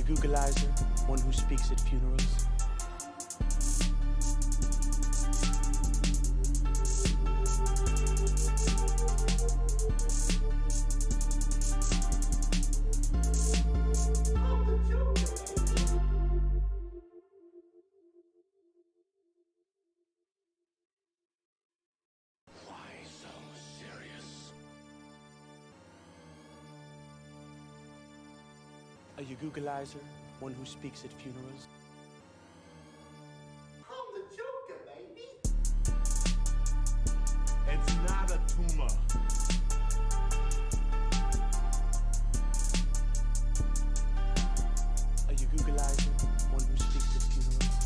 Googleizer, one who speaks at funerals? Why so serious? Are you Googleizer, one who speaks at funerals? I'm the Joker, baby. It's not a tumor. Are you Googleizer, one who speaks at funerals?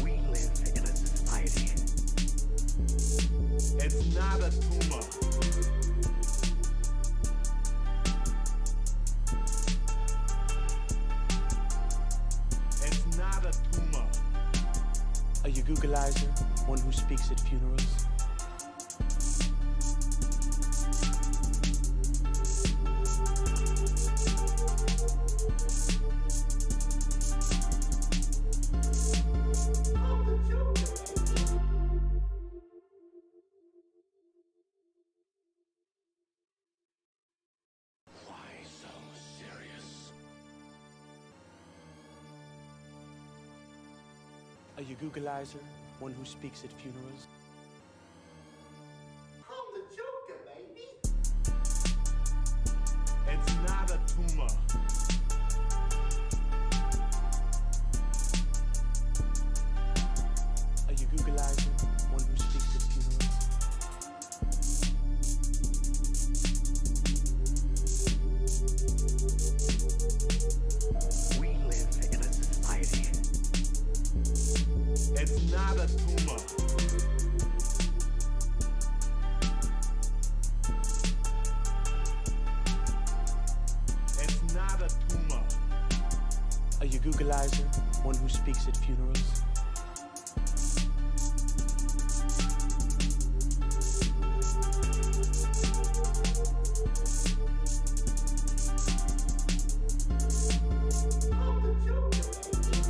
We live in a society. It's not a tumor. It's not a tumor. Are you Googleizer, one who speaks at funerals? I'm the Joker, baby. Why so serious? Are you Googleizer, one who speaks at funerals? I'm the Joker, baby. It's not a tumor. Are you Googleizer, one who speaks at funerals? We live in a society. It's not a tumor. It's not a tumor. Are you Googleizer, one who speaks at funerals? I'm the Joker, baby.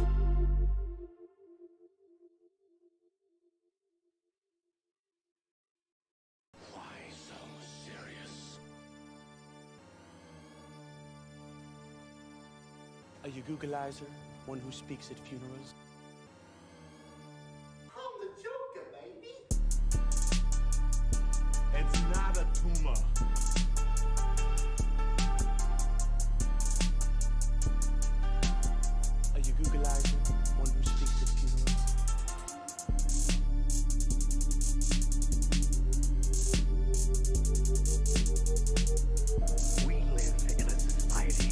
Why so serious? Are you Googleizer, one who speaks at funerals? I'm the Joker, baby. It's not a tumor. Are you Googleizer, one who speaks at funerals? We live in a society.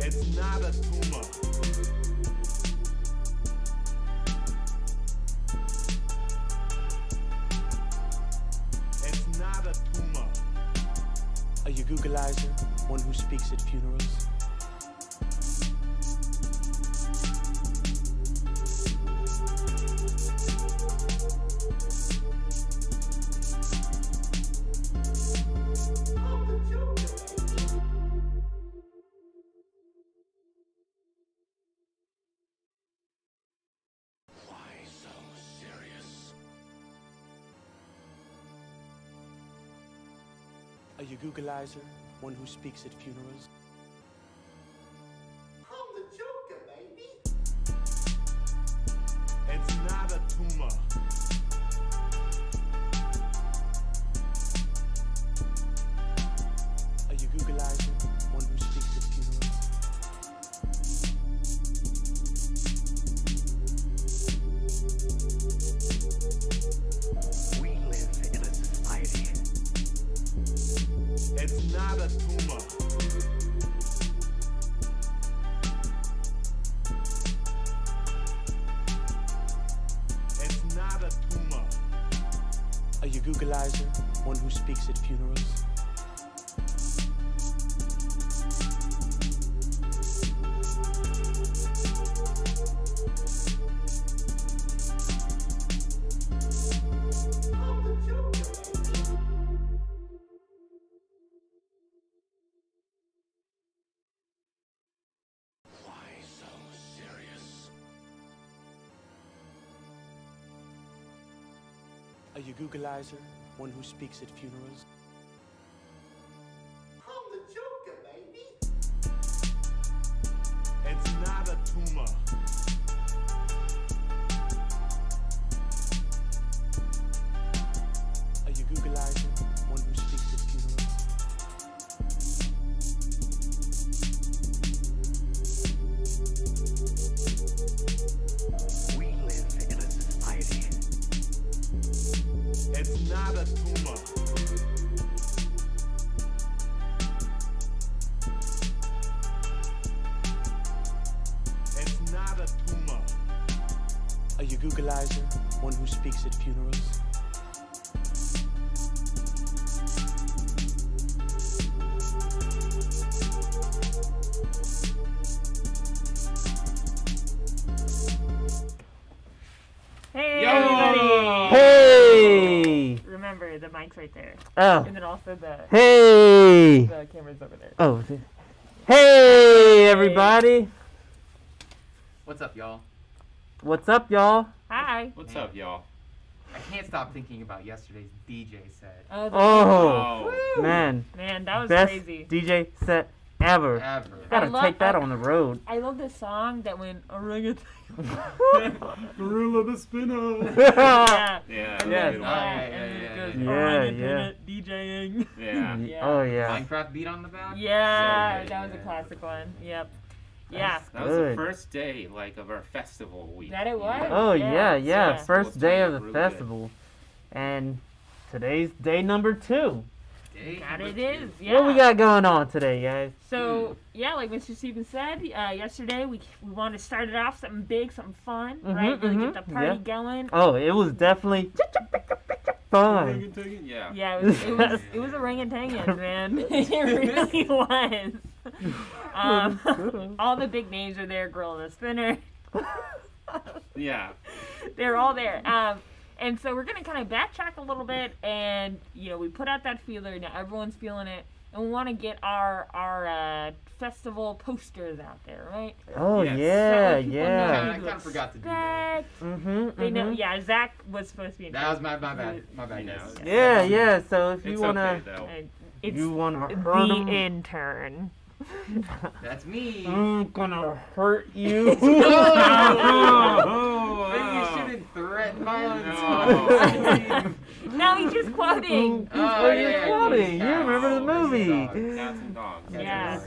It's not a tumor. It's not a tumor. Are you Googleizer, one who speaks at funerals? I'm the Joker, baby. Why so serious? Are you Googleizer, one who speaks at funerals? I'm the Joker, baby. It's not a tumor. Are you Googleizer, one who speaks at funerals? We live in a society. It's not a tumor. It's not a tumor. Are you Googleizer, one who speaks at funerals? I'm Are you Googleizer, one who speaks at funerals? I'm the Joker, baby. It's not a tumor. Are you Googleizer, one who speaks at funerals? We live in a society. It's not a tumor. It's not a tumor. Are you Googleizer, one who speaks at funerals? Hey, Yo! everybody! Hey! Remember, the mic's right there. Oh. And then also the Hey! camera's over there. Oh. Hey, everybody! What's up, y'all? What's up, y'all? Hi. What's up, y'all? I can't stop thinking about yesterday's DJ set. Oh, Woo! man. Man, that was Best crazy. DJ set ever. Ever. Gotta take that on the road. I love this song that went orangutan. Gorilla the Spinner. Yeah. Yeah. And Yeah. then, and it goes Yeah, orangutan DJing. Yeah. Yeah. Oh, yeah. Minecraft beat on the back? Yeah, So that was good, a yeah. classic one. Yep. Yeah. That was Good. the first day, like, of our festival week. That it was? Oh, Yeah. yeah. First day of the Really good. festival. And today's day number 2. Day That number it 2. is. Yeah. What we got going on today, guys? So yeah, like Mr. Stevens said, yesterday we wanted to start it off something big, something fun, right? Really get the party yeah. going. Oh, it was definitely fun. Yeah. Yeah, it was orangutangan, man. It really was. All the big names are there. Gorilla the Spinner. Yeah. They're all there. And so we're gonna kind of backtrack a little bit, and we put out that feeler. Now everyone's feeling it, and we want to get our festival posters out there, right? Oh, Yes. yeah, That way people know yeah. who I kinda forgot to do that. expect. They know. Yeah, Zach was supposed to be in That was my bad. My bad, You know, guys. Yeah, yeah. So if you It's wanna, okay, though. It's you wanna hurt the 'em, intern. That's me. I'm gonna hurt you. Maybe you shouldn't threaten violence. No. No, he's just quoting. Oh, you're yeah, quoting. You cats remember the versus movie? dogs. Cats and dogs. Yeah.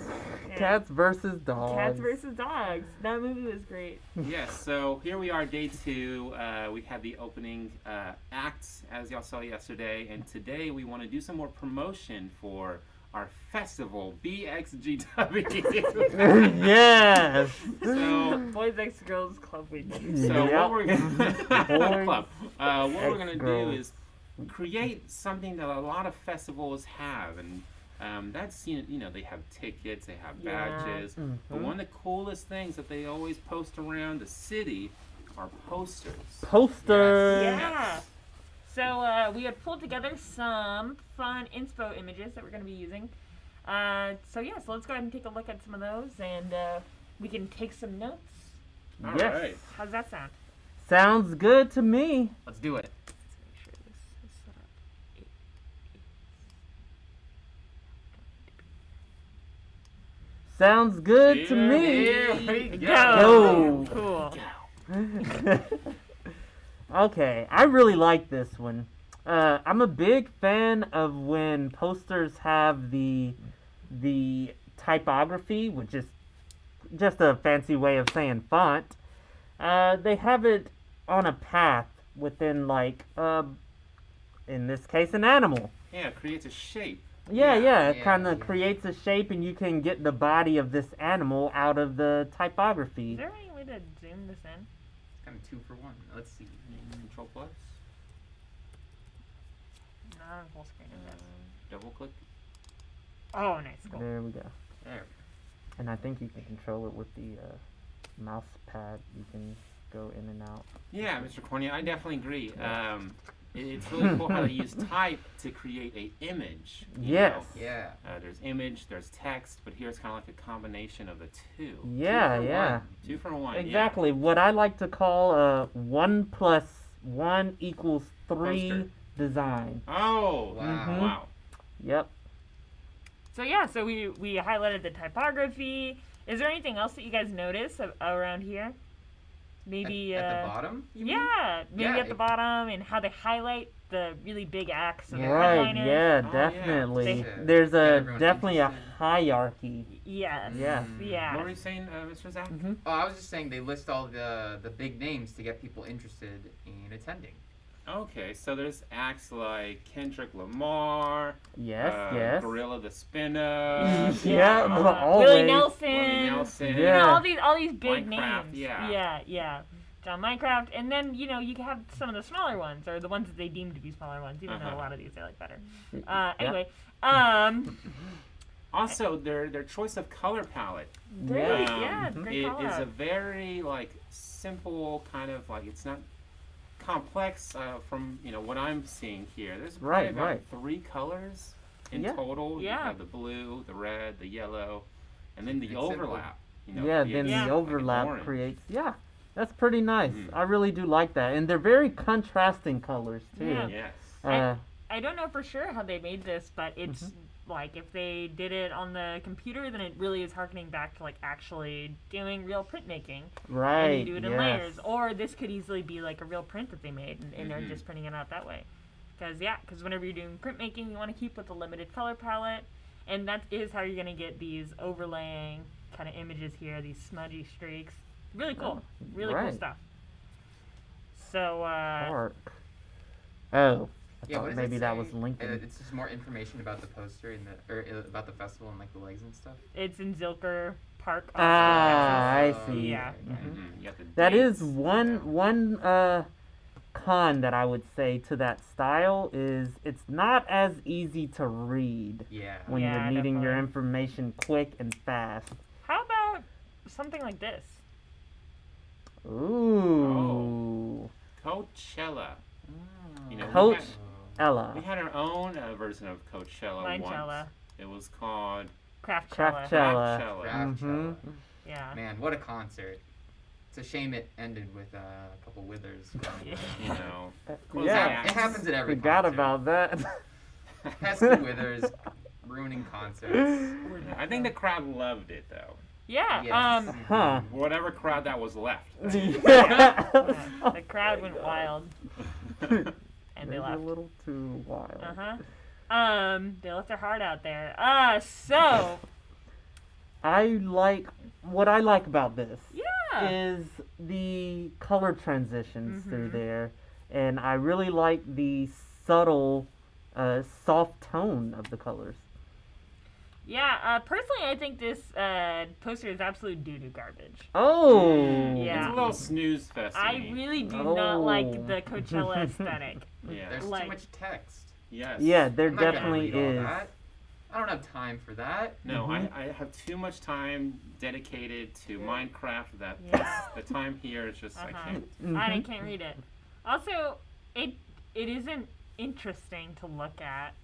Cats versus dogs. Cats versus dogs. That movie was great. Yes, so here we are, day 2. We had the opening acts, as y'all saw yesterday, and today we want to do some more promotion for our festival, BXGW. Yes. So, Boys X Girls Club Weekend. so Yep. what we're Boys what we're gonna do X-Girls. is create something that a lot of festivals have, and that's they have tickets, they have Yeah. badges, but one of the coolest things that they always post around the city are posters. Posters. Yeah. So we had pulled together some fun inspo images that we're going to be using. So let's go ahead and take a look at some of those, and we can take some notes. All Yes. right. How's that sound? Sounds good to me. Let's do it. Let's make sure this is set up. Sounds good to me. Here we Go. Go. Cool. Okay, I really like this one. I'm a big fan of when posters have the typography, which is just a fancy way of saying font. They have it on a path within, like, in this case, an animal. Yeah, it creates a shape. Yeah, it yeah, kind of yeah. creates a shape, and you can get the body of this animal out of the typography. Is there any way to zoom this in? Kind of 2 for 1. Let's see. Control plus. Not on full screen. If that's... Double click. Oh, nice. Cool. There we go. There. And I think you can control it with the mouse pad. You can go in and out. Yeah, Mr. Cornea, I definitely agree. It's really cool how they use type to create a image. you Yes. know. Yeah. There's image, there's text, but here it's kind of like a combination of the two. Yeah, 2 for yeah. 1. 2 for 1. Exactly. What I like to call 1 + 1 = 3 design. Oh, Wow. wow. Yep. So yeah, so we highlighted the typography. Is there anything else that you guys notice around here? Maybe At the bottom? you mean? yeah, maybe Yeah, at the bottom, and how they highlight the really big acts and the Right. headliners. Yeah. Oh, yeah. Definitely. They- There's get a everyone definitely a interested. hierarchy. Yes. Yeah. Yeah. What were you saying, Mr. Zach? Oh, I was just saying they list all the big names to get people interested in attending. Okay, so there's acts like Kendrick Lamar, Yes. Yes. Gorilla the Spinner, Yeah. Always. Willie Nelson. Willie Nelson. You know, Yeah. all these big Minecraft, names. yeah. Yeah. John Minecraft, and then you can have some of the smaller ones, or the ones that they deem to be smaller ones. Even though a lot of these I like better. Anyway, Also, their choice of color palette great, Yeah. yeah, great call is a out. very simple kind of it's not complex from what I'm seeing here. There's probably Right, about right. 3 colors in Yeah. total. You Yeah. have the blue, the red, the yellow, and then the It's simple. overlap. Yeah, creates then Yeah. the like an overlap orange. creates. Yeah, that's pretty nice. Mhm. I really do like that, and they're very contrasting colors too. Yeah. Yes. I don't know for sure how they made this, but it's like if they did it on the computer, then it really is harkening back to actually doing real printmaking. Right. And you do it in yes. layers. Or this could easily be like a real print that they made, and they're Mhm. just printing it out that way. Because whenever you're doing printmaking, you want to keep with a limited color palette, and that is how you're going to get these overlaying kind of images here, these smudgy streaks. Really cool. Really cool right. stuff. So, Arc. Oh, I Yeah, thought what does maybe it that say? was Lincoln. It's just more information about the poster and about the festival and the legs and stuff. it's in Zilker Park. Ah, I Texas. see. Yeah. Mhm. You got the That dates. is one con that I would say to that style is it's not as easy to read Yeah. when Yeah, you're needing your definitely. information quick and fast. How about something like this? Ooh. Coachella. You know, Coach we Ella. had our own version of Coachella Minecella. once. It was called Craftcella. Craftcella. Coachella. Craftcella. Yeah. Man, what a concert. It's a shame it ended with a couple withers. Yeah. You know, Yeah. It happens at every Forgot concert. about that. Pesky withers ruining concerts. I think the crowd loved it though. Yeah. Yes. Huh. Whatever crowd that was left. Yeah. The crowd went wild, and they Maybe a left. little too wild. They left their heart out there. So What I like about this yeah. is the color transitions through Mhm. there, and I really like the subtle, soft tone of the colors. Yeah, personally, I think this poster is absolute doo-doo garbage. Oh, Yeah. It's a little snooze fest. to I me. really do not like Oh. the Coachella aesthetic. Yeah. There's Like- too much text. Yes. Yeah, there I'm not gonna definitely read all is. that. I don't have time for that. No, Mhm. I have too much time dedicated to Minecraft that Yeah. the time here is just I Uh-huh. can't. I Mhm. can't read it. Also, it isn't interesting to look at.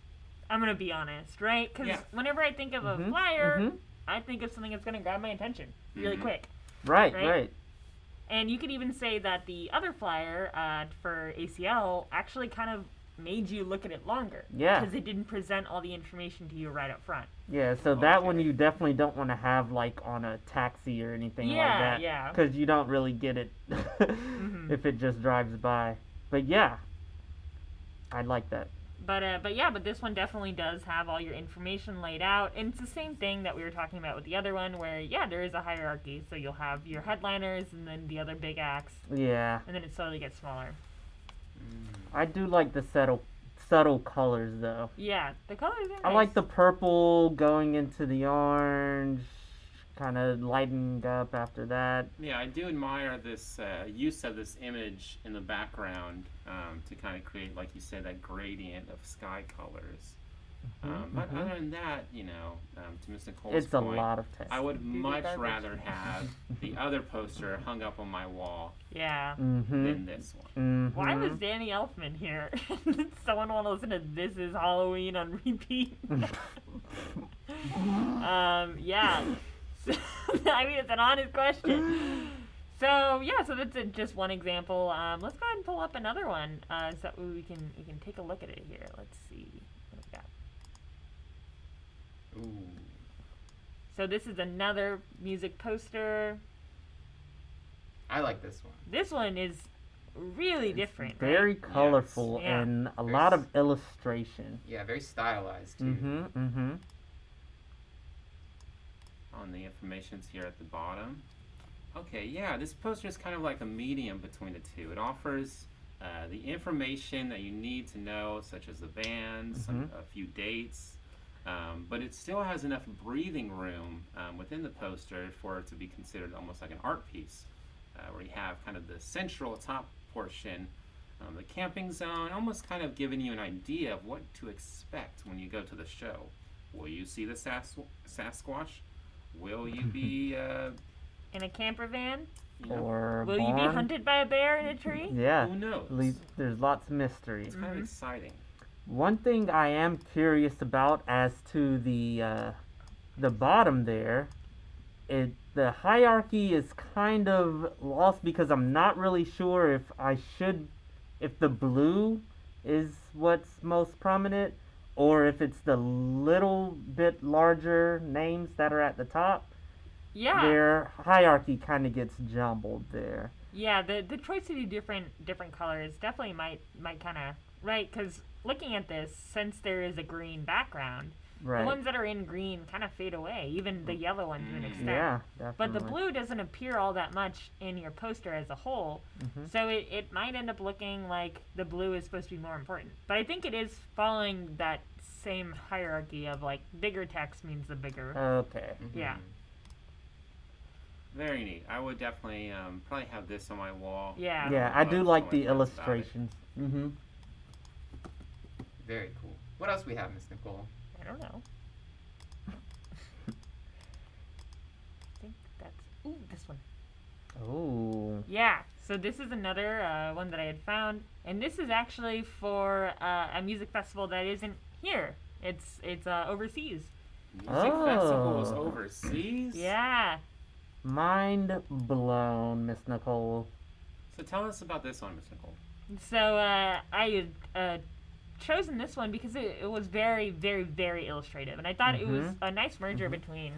I'm gonna be honest, right? Because Yeah. whenever I think of a Mhm, flyer, mhm. I think of something that's gonna grab my attention really Mhm. quick. Right, Right? right. And you could even say that the other flyer for ACL actually kind of made you look at it longer. Yeah. Because it didn't present all the information to you right up front. Yeah, so that one Okay. you definitely don't want to have like on a taxi or anything like Yeah, that. yeah. Because you don't really get it Mhm. if it just drives by. But yeah, I like that. But this one definitely does have all your information laid out, and it's the same thing that we were talking about with the other one, where there is a hierarchy. So you'll have your headliners, and then the other big acts, Yeah, and then it slowly gets smaller. I do like the subtle colors though. Yeah, the colors are nice. I like the purple going into the orange, kind of lighting up after that. Yeah, I do admire this use of this image in the background to kind of create, like you said, that gradient of sky colors. But other than that, to Mr. Cole's It's a point, lot of text. I would much garbage. rather have the other poster hung up on my wall Yeah. Mm-hmm. than this one. Mm-hmm. Why was Danny Elfman here? Did someone want to listen to This Is Halloween on repeat? Yeah. So, I mean, it's an honest question. So yeah, so that's just one example. Let's go ahead and pull up another one, so we can take a look at it here. Let's see what we got. Ooh. So this is another music poster. I like this one. This one is really different. Very right? colorful Yeah. and a Very lot s- of illustration. Yeah, very stylized too. Mm-hmm. On the information's here at the bottom. Okay, yeah, this poster is kind of like a medium between the two. It offers the information that you need to know, such as the band, a few dates, but it still has enough breathing room within the poster for it to be considered almost like an art piece, where you have kind of the central top portion, the camping zone, almost kind of giving you an idea of what to expect when you go to the show. Will you see the Sasquatch? Will you be In a camper van? you know, Or a Will you be barn. hunted by a bear in a tree? Yeah. who knows? There's lots of mystery. It's kind of exciting. One thing I am curious about as to the bottom there, the hierarchy is kind of lost because I'm not really sure if the blue is what's most prominent or if it's the little bit larger names that are at the top. Yeah. Their hierarchy kind of gets jumbled there. Yeah, the choice to do different colors definitely might kind of right, because looking at this, since there is a green background, Right. the ones that are in green kind of fade away, even the yellow ones to an extent. Yeah, But the definitely. blue doesn't appear all that much in your poster as a whole, so it might end up looking like the blue is supposed to be more important. But I think it is following that same hierarchy of like bigger text means the bigger. Okay. Yeah. Very neat. I would definitely probably have this on my wall. Yeah. Yeah, I do Love like so the much about it. illustrations. Mm-hmm. Very cool. What else we have, Miss Nicole? I don't know. I think that's this one. Oh. Yeah, so this is another one that I had found, and this is actually for a music festival that isn't here. It's overseas. Music festivals Oh. overseas? Yeah. Mind blown, Miss Nicole. So tell us about this one, Miss Nicole. So I had chosen this one because it was very, very, very illustrative, and I thought it was a nice merger between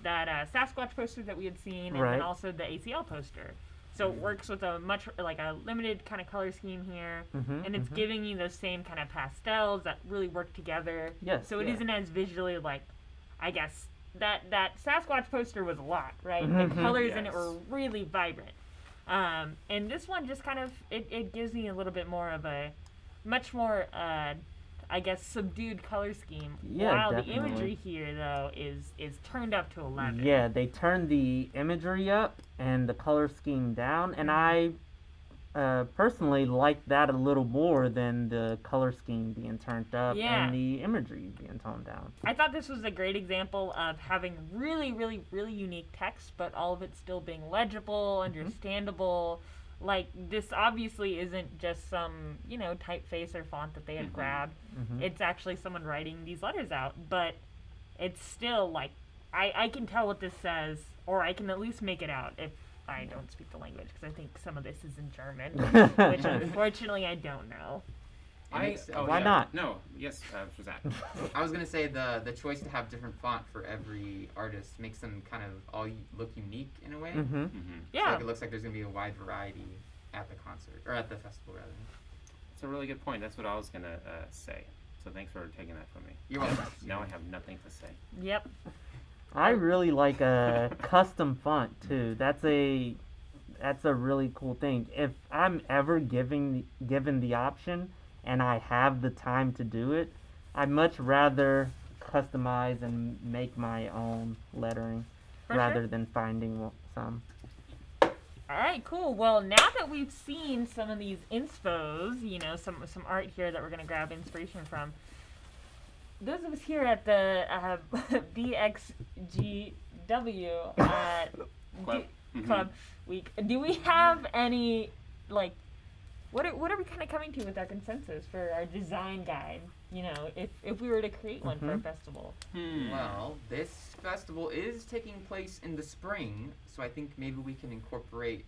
that Sasquatch poster that we had seen and Right. then also the ACL poster. So it works with a much like a limited kind of color scheme here, and it's giving you those same kind of pastels that really work together. Yes, So it yeah. isn't as visually like, I guess that Sasquatch poster was a lot, right? The colors in it Yes. were really vibrant. And this one just kind of it gives me a little bit more of a much more I guess subdued color scheme. Yeah, while definitely. the imagery here though is turned up to 11. Yeah, they turned the imagery up and the color scheme down, and I personally like that a little more than the color scheme being turned up Yeah. and the imagery being toned down. I thought this was a great example of having really, really, really unique text, but all of it still being legible, understandable. Like, this obviously isn't just some, typeface or font that they had grabbed. It's actually someone writing these letters out, but it's still, like, I can tell what this says, or I can at least make it out if I don't speak the language, because I think some of this is in German, which unfortunately I don't know. Why not? No, yes, Shazak. I was gonna say the choice to have different font for every artist makes them kind of all look unique in a way. Mm-hmm. Yeah. Like it looks like there's gonna be a wide variety at the concert or at the festival rather. It's a really good point. That's what I was gonna say. So thanks for taking that from me. You're welcome. Now I have nothing to say. Yep. I really like a custom font too. That's a really cool thing. If I'm ever given the option and I have the time to do it, I'd much rather customize and make my own lettering For rather sure. than finding some. All right, cool. Well, now that we've seen some of these inspos, some art here that we're gonna grab inspiration from. Those of us here at the BXGW Club Week, do we have any what are we kind of coming to with our consensus for our design guide? If we were to create one for a festival. Well, this festival is taking place in the spring, so I think maybe we can incorporate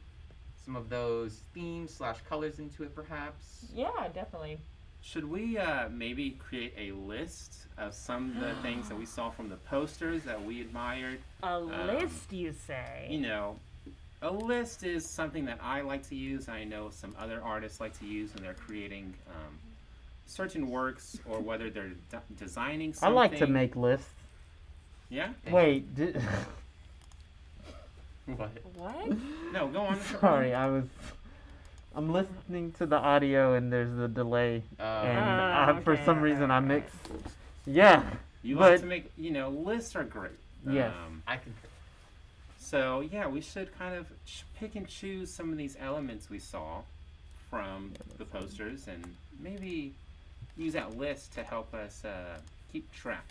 some of those themes / colors into it, perhaps. Yeah, definitely. Should we maybe create a list of some of the things that we saw from the posters that we admired? A list, you say? You know, a list is something that I like to use. I know some other artists like to use when they're creating certain works, or whether they're designing I something. like to make lists. Yeah? Wait, What? What? No, go on. Mr. sorry, I'm listening to the audio and there's a delay, and for okay. some reason I mixed. Yeah, You but like to make, lists are great. Yes. I concur. So, yeah, we should kind of pick and choose some of these elements we saw from the posters and maybe use that list to help us keep track.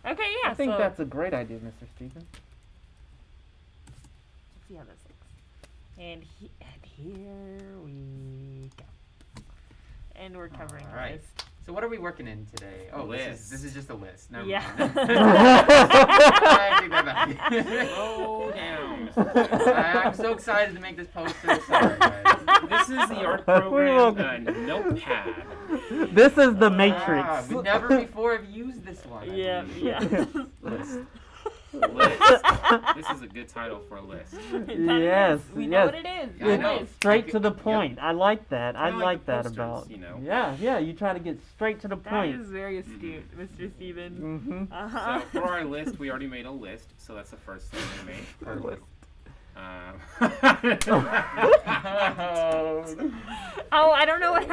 Okay, yeah. I think so, that's a great idea, Mr. Stephen. Let's see how this looks. And here we go. And we're covering our Alright. list. So what are we working in today? Oh, List. this is just a list. Never Yeah. mind. I take that back. Slow down. I'm so excited to make this poster. Sorry, guys. This is the art will- program Notepad. This is the Matrix. We never before have used this one. I Yeah, believe. yeah. List. This is a good title for a list. Yes, We know yes. what it is. Yeah, I It know. is. Straight to the Yep. point. I like that. I Kinda like like the that posters, about. you know. Yeah, you try to get straight to the That point. is very astute, Mr. Stephen. Mm-hmm. Uh-huh. So for our list, we already made a list, so that's the first thing we made. Perfect. Oh, I don't know what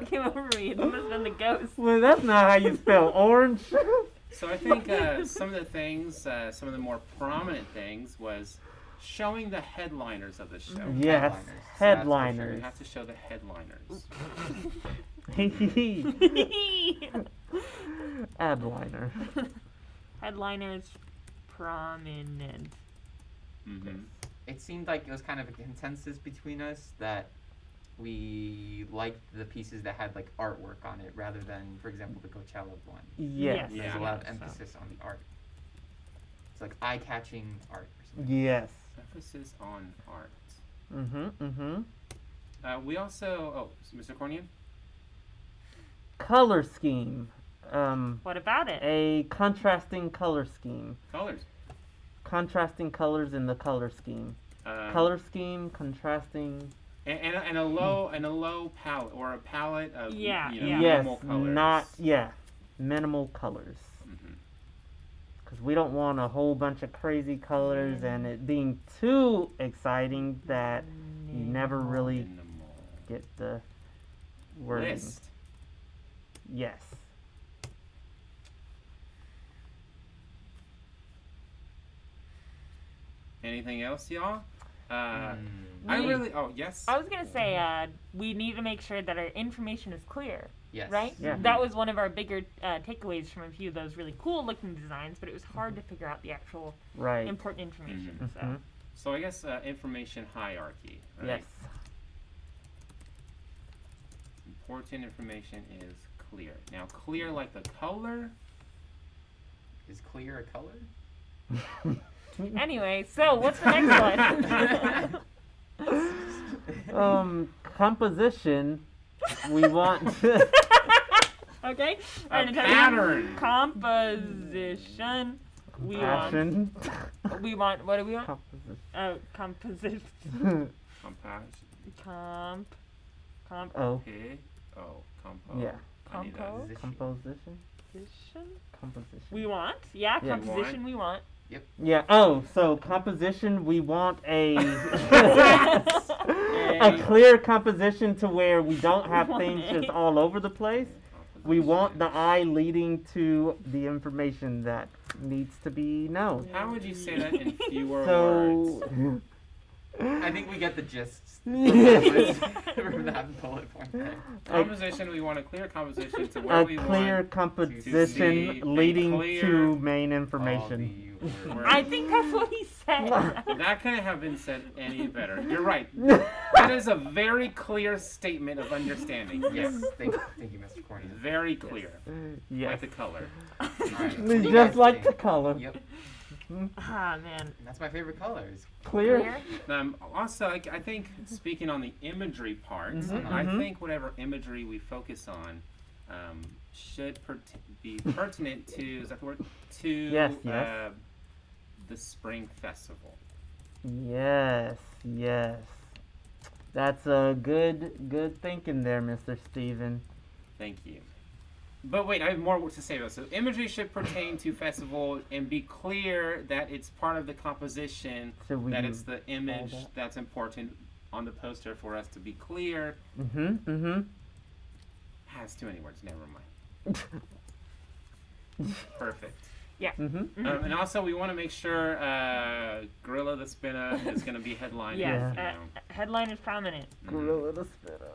came over me. It must have been the ghost. Well, that's not how you spell orange. So I think some of the things, some of the more prominent things, was showing the headliners of the show. Yes, Headliners. So that's for sure. We headliners. have to show the headliners. Adliner. Headliners prominent. Mm-hmm. It seemed like it was kind of a consensus between us that we liked the pieces that had like artwork on it rather than, for example, the Coachella one. Yes. Yeah. There's a lot of so. emphasis on the art. It's like eye-catching art or something. Yes. Emphasis on art. Mm-hmm. Mm-hmm. We also, Mr. Cornian? Color scheme. What about it? A contrasting color scheme. Colors. Contrasting colors in the color scheme. Color scheme, contrasting. And a low palette, or a palette of Yeah, yeah. Yes, minimal colors. minimal colors. Mhm. Because we don't want a whole bunch of crazy colors and it being too exciting that you never really Minimal. get the wording. List. Yes. Anything else, y'all? I We- really. Oh, yes. I was gonna say, we need to make sure that our information is clear, Yes. right? Yeah. That was one of our bigger takeaways from a few of those really cool looking designs, but it was hard to figure out the actual Right. important information. Mhm. So So I guess information hierarchy. Right? Yes. Important information is clear. Now, clear like the color. Is clear a color? anyway, so what's the next one? Composition. We want. Okay. A Alright, Natalia. pattern. Composition. We Passion. want. We want. What do we want? Composition. Composition. Compassion. Comp. Oh, Okay. Oh, compo. yeah. I need that. Compo. Composition. Composition. We want. Yeah, Yeah. composition. We want. Yeah. Oh, so composition. We want a a clear composition to where we don't have things just all over the place. We want the eye leading to the information that needs to be known. How would you say that in fewer words? So. I think we get the gist from that bullet point there. Composition, we want a clear composition to where A we clear want composition see leading a clear- to main All information. the words. I think that's what he said. That couldn't have been said any better. You're right. That is a very clear statement of understanding. Yes, Yes. thank you, Mr. Corny. Very clear. Yes. Like the color. Alright, what do you Just guys like the think? color. Yep. Ah, man. And that's my favorite color. Is Clear. Also, I think speaking on the imagery part, I think whatever imagery we focus on should be pertinent to, is that the word? To Yes. the Spring Festival. Yes. That's a good thinking there, Mr. Steven. Thank you. But wait, I have more to say about it. So imagery should pertain to festival and be clear that it's part of the composition, that it's the image that's important on the poster for us to be clear. Has too many words, never mind. Perfect. Yeah. And also we want to make sure Gorilla the Spinner is going to be headlining. Yes. you know. Headline is prominent. Gorilla the Spinner.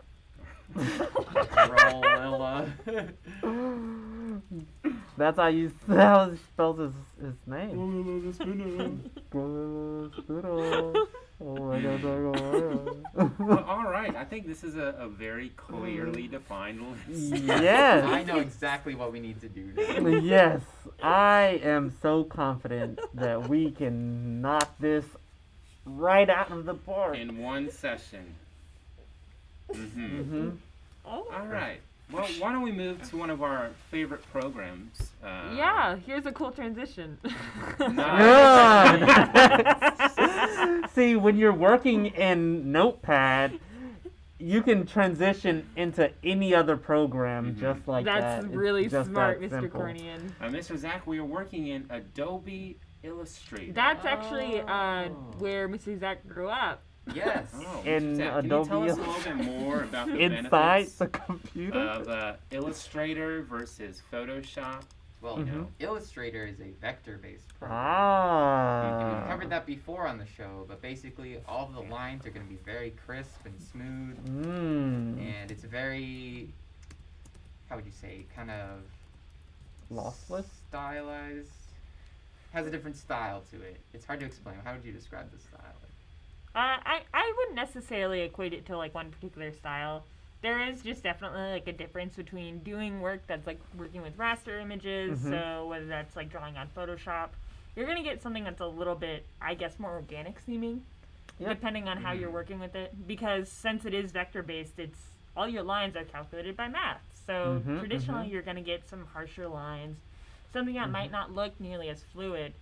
Gorilla. That's how he spells his name. Gorilla the Spinner. Gorilla the Spinner. Oh my God. Well, all right, I think this is a very clearly defined list. Yes. I know exactly what we need to do now. Yes. I am so confident that we can knock this right out of the park. In one session. Oh. All right. Well, why don't we move to one of our favorite programs? Yeah, here's a cool transition. Good. See, when you're working in Notepad, you can transition into any other program just like that. That's It's really just smart, that Mr. simple. Cornian. Mr. Zach, we are working in Adobe Illustrator. That's actually where Mr. Zach grew up. Yes. Oh, In Zach, can Adobe you tell us a little bit more about the Inside benefits the computer? of Illustrator versus Photoshop? Well, Illustrator is a vector-based program. Ah. We've covered that before on the show, but basically all of the lines are going to be very crisp and smooth, and it's very, how would you say, kind of Lossless? stylized. Has a different style to it. It's hard to explain. How would you describe the style? I wouldn't necessarily equate it to like one particular style. There is just definitely like a difference between doing work that's like working with raster images, so whether that's like drawing on Photoshop, you're gonna get something that's a little bit, I guess, more organic seeming, depending on how you're working with it. Because since it is vector based, it's all your lines are calculated by math. So traditionally, you're gonna get some harsher lines, something that might not look nearly as fluid.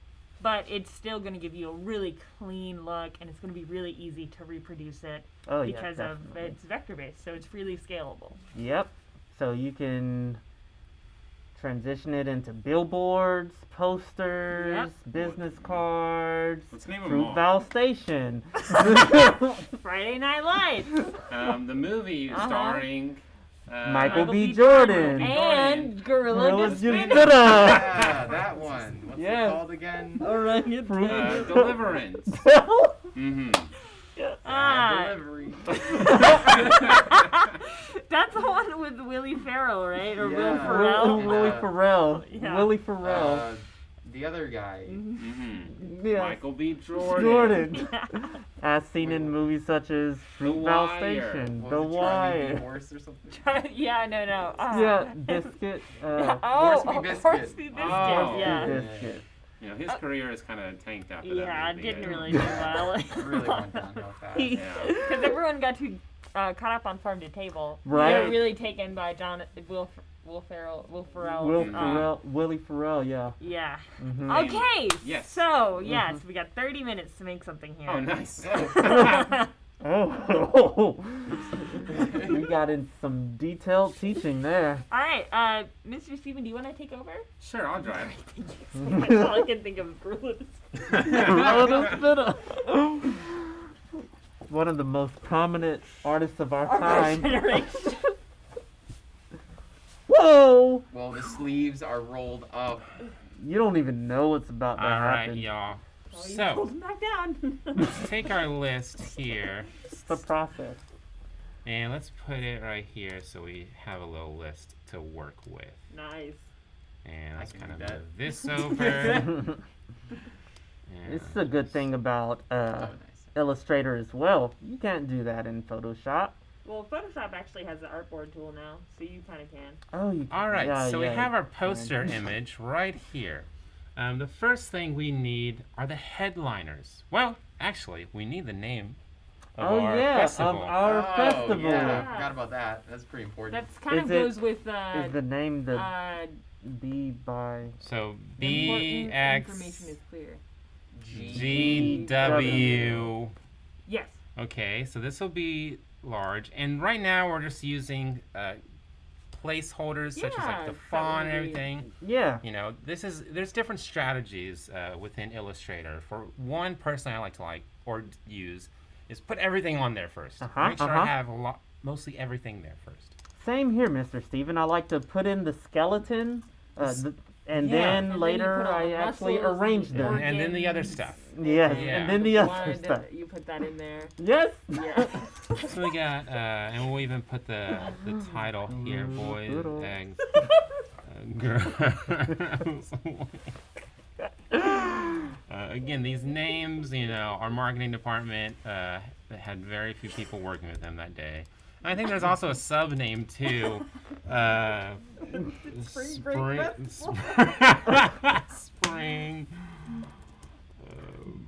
But it's still going to give you a really clean look, and it's going to be really easy to reproduce it because of it's vector-based, so it's freely scalable. Yep. So you can transition it into billboards, posters, business cards, Let's name them all. Fruitvale Station. Friday Night Lights. The movie starring Michael B. Jordan. And Gorilla the Spinner. Yeah, that one. What's it called again? Alright. Deliverance. Delivery. That's the one with Willie Ferrell, right? Or Will Yeah. Ferrell? Willie Ferrell. Yeah. Willie Ferrell. The other guy. Yeah. Michael B. Jordan. Jordan. As seen in movies such as Fruitvale Wire. Station, Was The it Charlie B. Wire. Horse or something? Yeah, no. Yeah, Biscuit. Horseby Biscuit. Horseby Biscuit, Oh. yeah. Biscuit. You know, his career is kind of tanked after that Yeah, movie. didn't really do well. It really went downhill fast. Yeah. Because everyone got too caught up on Farm to Table. Right. They were really taken by Will Ferrell. Willie Ferrell, yeah. Yeah. Mhm. Okay. Yes. So yes, we got 30 minutes to make something here. Oh, nice. Oh, we got in some detailed teaching there. All right, Mr. Steven, do you want to take over? Sure, I'll drive. That's all I can think of is gorillas. One of the most prominent artists of our Our time. generation. Whoa! Well, the sleeves are rolled up. You don't even know what's about to All right, happen. y'all. Oh, you So, pulled him back down. let's take our list here, It's the process. and let's put it right here so we have a little list to work with. Nice. And let's can kind of do that. move this over. This is a good thing about Oh, nice. Illustrator as well. You can't do that in Photoshop. Well, Photoshop actually has the artboard tool now, so you kind of can. Oh, you All right, yeah, so we yeah, have our you poster can. image right here. The first thing we need are the headliners. Well, actually, we need the name of Oh our yeah, festival. of our Oh, festival. Yeah, I forgot about that. That's pretty important. That's kind of Is it- goes with Is the name the B by So important BX information is clear. GW. Yes. Okay, so this will be large, and right now we're just using placeholders such as like the that font and would be- everything. yeah. You know, there's different strategies within Illustrator. For one, personally, I like to or use is put everything on there first. Make sure I have mostly everything there first. Same here, Mr. Steven. I like to put in the skeleton, and Yeah. then And later then you put all I the actually muscles arrange and them. And then the other organs. stuff. Yes, Yeah. and then the other Blood, stuff. you put that in there. Yes. Yeah. So we got, and we'll even put the title here, boys, Little. eggs, girls. Again, these names, our marketing department had very few people working with them that day. And I think there's also a sub name too. Spring Break Spring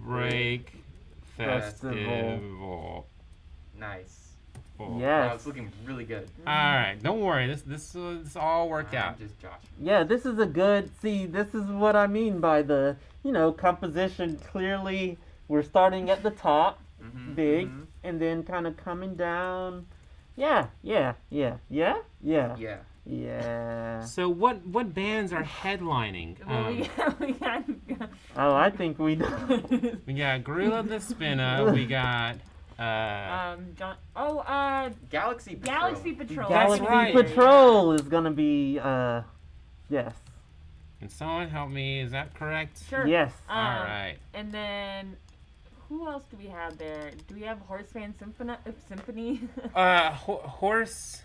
Break Festival. Nice. Cool. Yes. Wow, it's looking really good. All right, don't worry. This all worked I'm out. just Josh. Yeah, this is a good. See, this is what I mean by the composition. Clearly, we're starting at the top, big, and then kind of coming down. Yeah. Yeah. So what bands are headlining? Well, we got Oh, I think we know. We got Gorilla the Spinna. We got John. Galaxy Patrol. Galaxy Patrol. Galaxy right. Patrol is gonna be. Yes. Can someone help me? Is that correct? Sure. Yes. All right. And then, who else do we have there? Do we have Horse Fan Symphony? Horse.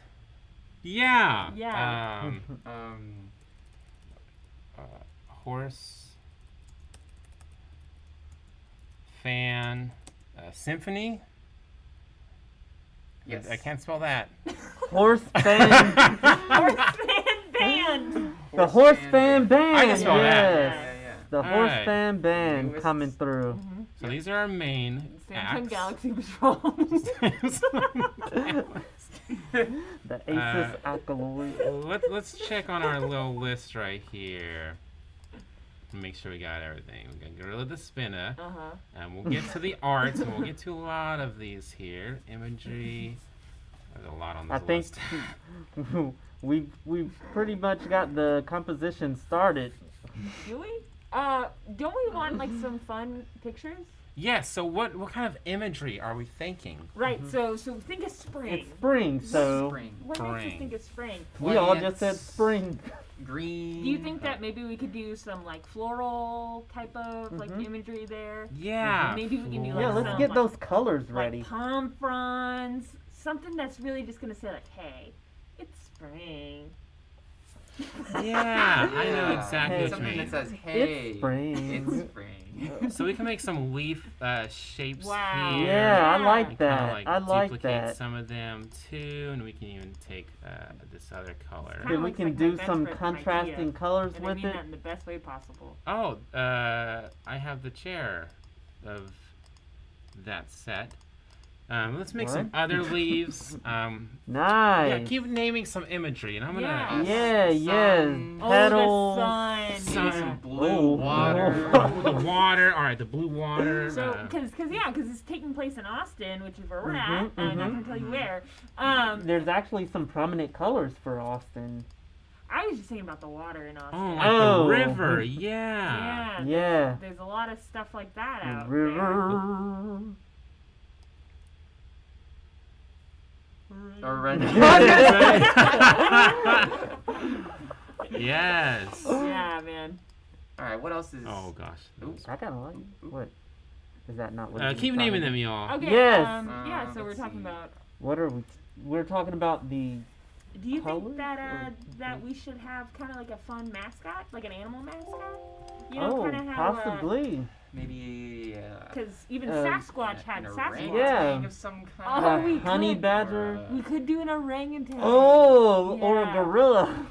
Yeah. Yeah. Horse. Fan. Symphony. Yes. I can't spell that. Horse fan. Horse Fan Band. The horse fan band. I can spell that. Yes. The horse Alright. fan band Newest. coming through. So these are our main Samsung acts. Galaxy Patrol. The Asus alkaloid. Let's check on our little list right here. Make sure we got everything. We got Gorilla the Spinna, and we'll get to the arts, and we'll get to a lot of these here. Imagery. There's a lot on this I think list. we've pretty much got the composition started. Do we? Don't we want like some fun pictures? Yes. So what kind of imagery are we thinking? Right. So think of spring. It's spring, so Spring. What makes Spring. us think of spring? we all Plants. just said spring. Green. Do you think that maybe we could do some like floral type of like imagery there? Yeah. Maybe we can do like Yeah, let's some, get like, those colors ready. like palm fronds, something that's really just gonna say like, "Hey, it's spring." Yeah, I know Yeah. exactly Hey. what you Something mean. that says, "Hey, It's spring." It's spring. So we can make some leaf shapes Wow. here. Yeah, I Yeah. like And kinda, that. like, I like duplicate that. some of them too, and we can even take this other color. Kinda Then we looks can like my do best some friend's contrasting idea. colors And I with mean it. that in the best way possible. Oh, I have the chair of that set. Let's make some What? other leaves. Yeah, Nice. keep naming some imagery, and I'm gonna. Yeah. Yeah, yes. Sun. Oh, Petals. the sun. Sun. Yeah. Some blue Oh. water. Oh, the water. All right, the blue water. So, because it's taking place in Austin, which is where we're Mhm, at. I'm not mhm. gonna tell you where. There's actually some prominent colors for Austin. I was just thinking about the water in Austin. oh, like Oh. the river. Yeah. Yeah. Yeah. There's a lot of stuff like that out River. Already. Yes. there. Yeah, man. All right. What else is? Oh gosh. Oops. I kind of like what? Is that not what? Keep naming them, y'all. Okay. Yes. Yeah. So we're Let's talking see. about. What are we? We're talking about the. Do you Colors think that or- that we should have kind of like a fun mascot, like an animal mascot? You know, Oh, kind of how. possibly. Maybe. Because even Uh, Sasquatch had an Sasquatch. orangutan Yeah. of some Oh, kind. we Honey could. badger. We could do an orangutan. Oh, or a Yeah. gorilla.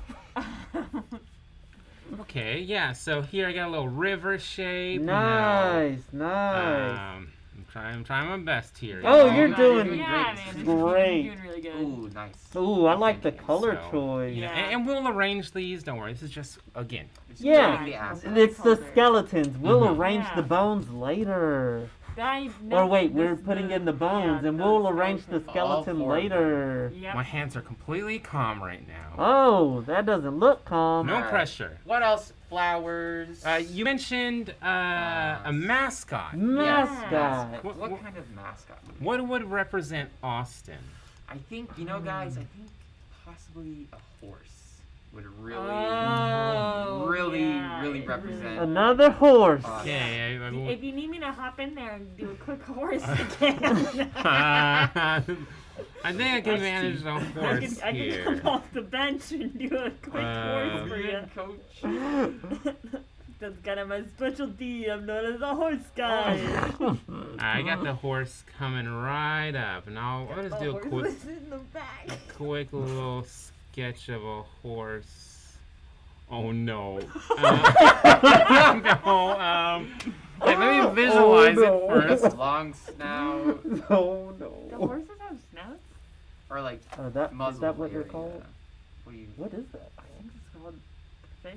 Well, Okay, yeah. So here I got a little river shape. Nice, You know. nice. I'm trying my best here. Oh, you know? you're You're doing doing Yeah, great. man. This Great. is doing really good. Ooh, nice. Ooh, I like the Thank you. color So, choice. You know, Yeah. and we'll arrange these. Don't worry. This is just again. It's Yeah. really awesome. It's the Color. skeletons. We'll Mhm. arrange Yeah. the bones later. I Or know wait, we're this- putting in the bones, yeah, and the we'll arrange the skeleton. skeleton All four of them. later. Yep. My hands are completely calm right now. Oh, that doesn't look calm. No Alright. pressure. What else? Flowers. You mentioned a mascot. Mascot. What- What what- kind of mascot? would it What would represent Austin? I think, guys, I think possibly a horse would really, Oh, really, yeah, really it represent. Another horse. Okay. If you need me to hop in there and do a quick horse, I can. I think I can manage the horse I can here. come off the bench and do a quick horse for you. Coach. That's kind of my specialty. I'm known as a horse guy. I got the horse coming right up, and I'll just do a horse quick, is in the back. quick little sketch of a horse. Oh no! No. Okay, let me visualize no. it first. Long snout, Oh The no. horses have snouts? or like Is muzzle. that what they're area. called? What do you? What is that? I think it's called face.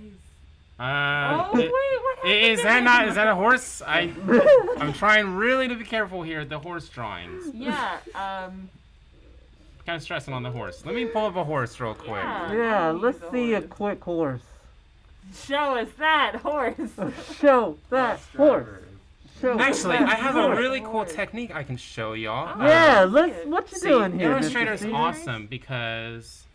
Oh Wait, what happened is to that him? not? Is that a horse? I'm trying really to be careful here with the horse drawings. Yeah, Kind of stressing on the horse. Let me pull up a horse real quick. Yeah. Yeah, He's let's a see a horse. quick horse. show us that horse. Show that Bus horse. driver. Show Actually, that I have a horse. really cool Horse. technique I can show y'all. Oh. Yeah, Um, let's. What you See, doing here, Mr. Illustrator's Caesar? awesome because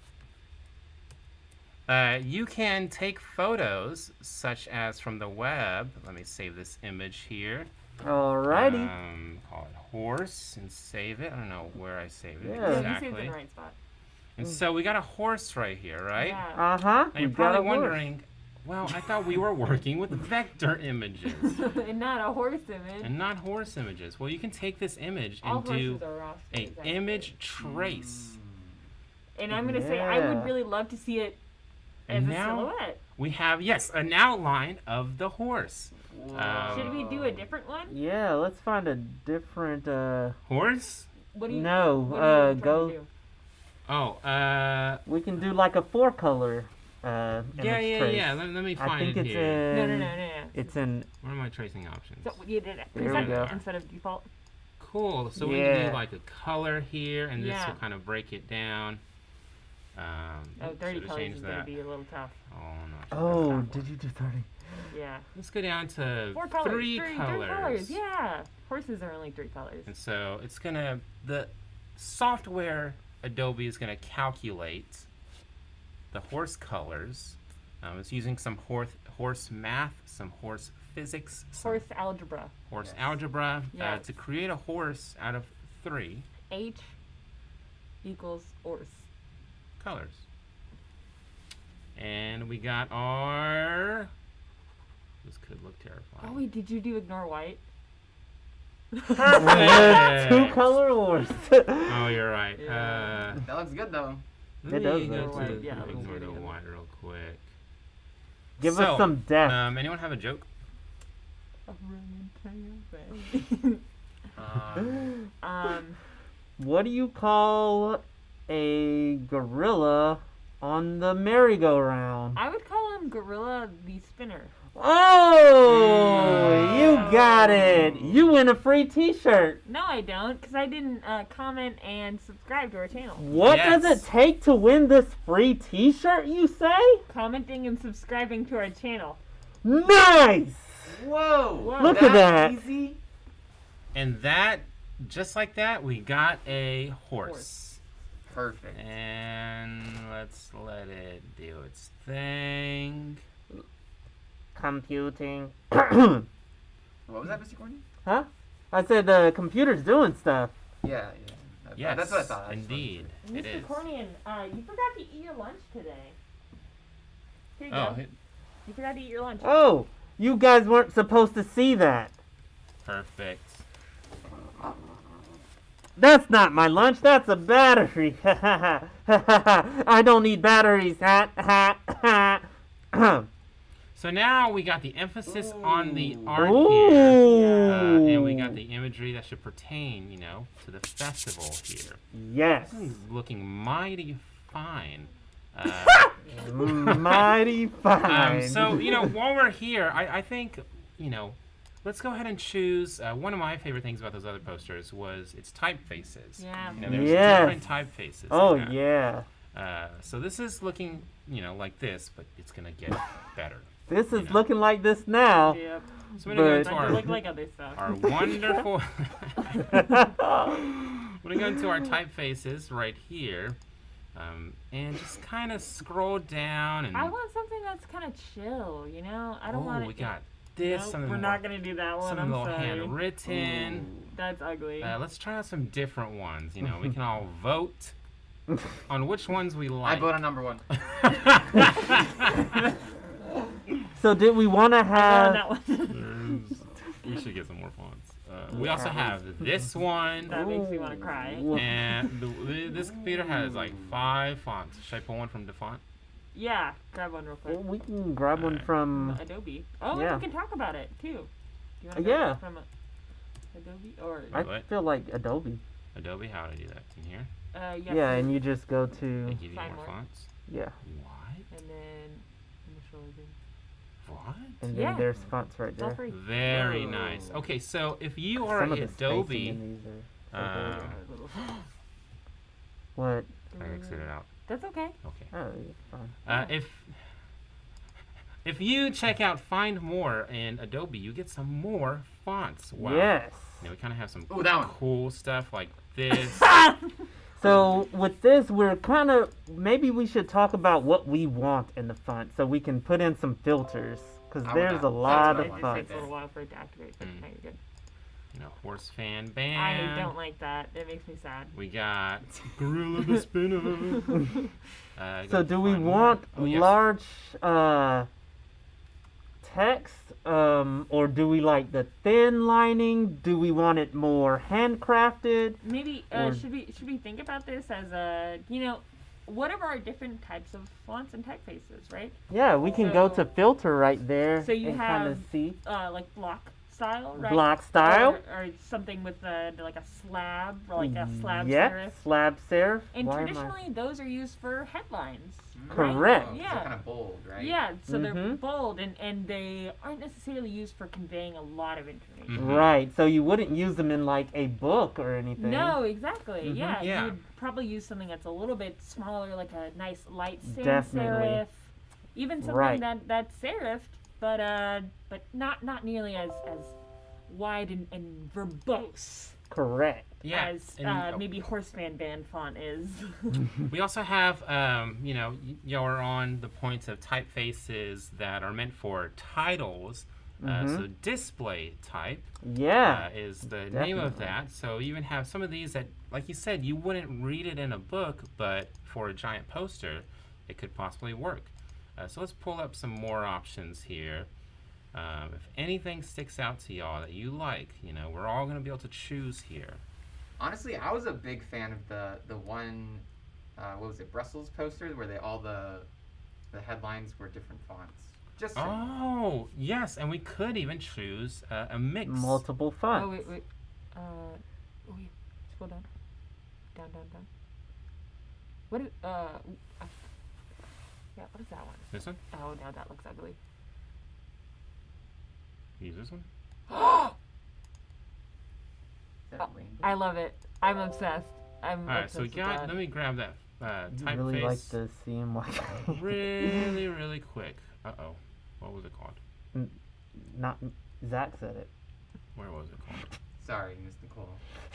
you can take photos such as from the web. Let me save this image here. Alrighty. Call it horse and save it. I don't know where I saved it Yeah. Yeah, you saved it exactly. in the right spot. And so we got a horse right here, right? Yeah. Uh-huh. And you're probably wondering, well, I thought we were working with vector images And not a horse image. and not horse images. Well, you can take this image All and do horses are off. a image trace. And I'm gonna say I Yeah. would really love to see it as And a now silhouette. we have, yes, an outline of the horse. Should we do a different one? Yeah, let's find a different, Horse? What do you? No, what are you trying go- to do? Oh, we can do like a 4-color, yeah, image yeah, trace. yeah. Let me I find think it it's here. in. No, no, no, no, no. It's in. What are my tracing options? So you did it. There we Preset go. instead of default. Cool. So we can Yeah. do like a color here, and this Yeah. will kind of break it down. Oh, 30 should've colors changed is gonna that. be a little tough. Oh no. Oh, did you do 30? Yeah. Let's go down to 4 colors. three Three colors. colors. Yeah. Horses are only 3 colors. And so it's gonna the software Adobe is gonna calculate the horse colors. It's using some horse math, some horse physics, some Horse algebra. horse Yes. algebra Yes. to create a horse out of 3 H equals horse. colors. And we got our. This could look Oh terrifying. wait, did you do ignore white? Perfect. 2-color horse. Oh, you're right. Yeah. That looks good though. Let It does me go look to good. Yeah, it looks ignore really the good. white real quick. Give So, us some depth. Anyone have a joke? What do you call a gorilla on the merry-go-round? I would call him Gorilla the Spinner. Oh, you got it. You win a free T-shirt. No, I don't, because I didn't comment and subscribe to our channel. What Yes. does it take to win this free T-shirt, you say? Commenting and subscribing to our channel. Nice. Whoa! Whoa. Look at that. Easy. And that, just like that, we got a horse. Perfect. And let's let it do its thing. Computing. What was that, Mr. Courtney? Huh? I said the computer's doing stuff. Yeah. Yes, That's what I thought. I just indeed. It Mr. is. Cornian, you forgot to eat your lunch today. Here you Oh, go. You forgot to eat your lunch. Oh, you guys weren't supposed to see that. perfect. That's not my lunch. That's a battery. I don't need batteries. Ha ha ha. So now we got the emphasis on the art Ooh. here, and we got the imagery that should pertain, to the festival here. Yes. This is looking mighty fine. Mighty fine. So while we're here, I think let's go ahead and choose. One of my favorite things about those other posters was its typefaces. Yeah. There's Yes. different typefaces. Oh in that. yeah. So this is looking, like this, but it's gonna get better. This is looking like this now. Yep. So we're gonna go But- into Not to look like other stuff. our wonderful. We're gonna go into our typefaces right here, and just kind of scroll down and. I want something that's kind of chill, I don't want we it. got this. Nope, something we're more, not gonna do that one. something I'm a little sorry. handwritten. That's ugly. Let's try out some different ones. We can all vote on which ones we I like. vote on number 1. So did we want to On have? that one. We should get some more fonts. We also have this one, That makes me want to cry. and this computer has like 5 fonts. Should I pull one from DeFont? Yeah, grab one real quick. Well, we can grab one from. Adobe. Oh, Yeah. we can talk about it too. Do you want to Yeah. from Adobe or? I What? feel like Adobe. Adobe, how do I do that? In here? Yeah. Yeah, and you just go to. They give you Find more more. fonts. Yeah, What? And then initializing. What? and then Yeah. there's fonts right It's all there. free. Very nice. Okay, so if you are Some of the Adobe, spacing in these are so good. um, What? I exited out. That's okay. Okay. Oh, yeah, fine. If you check out Find More in Adobe, you get some more fonts. Wow. Yes. We kind of have some Ooh, that one. cool stuff like this. So with this, we're kind of maybe we should talk about what we want in the font, so we can put in some filters, because I would there's a not. lot That's of what I It want. just fonts. takes a little while for it to activate, but Mm. now you're good. Horse fan band. I don't like that. It makes me sad. We got Gorilla the Spinner. So do we Find More. want Oh, yes. large text, or do we like the thin lining? Do we want it more handcrafted? Maybe Or- should we think about this as what are our different types of fonts and typefaces, right? Yeah, we can go So- to filter right there So you and kind of have, see Like block style, right? block style. or something with like a slab, or like a slab Yep, serif. slab serif. And Why am I- traditionally, those are used for headlines. Correct. They're Yeah. kind of bold, right? Yeah, so they're Mhm. bold, and they aren't necessarily used for conveying a lot of information. Mhm. Right, so you wouldn't use them in like a book or anything. No, exactly. Mhm. Yeah, Yeah. you would probably use something that's a little bit smaller, like a nice light sans Definitely. serif, even something Right. that's serifed, but not nearly as wide and verbose Correct. Yeah. as and, maybe horse fan band font is. we also have, y'all are on the points of typefaces that are meant for titles. So display type Yeah. is the name of Definitely. that. So you even have some of these that, like you said, you wouldn't read it in a book, but for a giant poster, it could possibly work. So let's pull up some more options here. If anything sticks out to y'all that you like, we're all going to be able to choose here. Honestly, I was a big fan of the one, what was it, Brussels poster, where all the headlines were different fonts. Just saying. Oh, yes, and we could even choose a mix. Multiple fonts. Oh wait. Wait. Scroll down. Down. What is yeah, what is that one? This one? Oh no, that looks ugly. Use this one? Is that a rainbow? I love it. I'm obsessed. I'm All right, obsessed so we with got, that. let me grab that You typeface really like to see him like really, really quick. Uh-oh. What was it called? Not Zach said it. Where was it called? Sorry, Miss Nicole.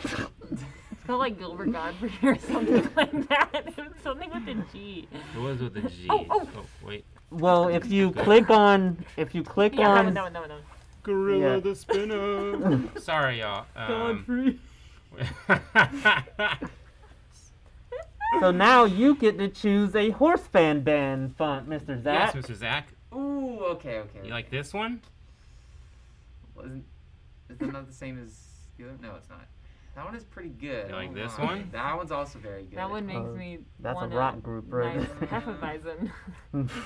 It's called like Gilbert Godfrey or something like that. It was something with a G. It was with a G. Oh. Wait. Well, if you click on Yeah, on that one. Gorilla Yeah. the Spinner. Sorry, y'all. Godfrey. so now you get to choose a horse fan band font, Mr. yes, Zach. Mr. Zach. Ooh, okay. You like this one? Is that not the same as the other? No, it's not. That one is pretty good. You like Hold this on. one? That one's also very good. That one makes Oh, me that's a wanna rock group right nice there. Hefeweizen.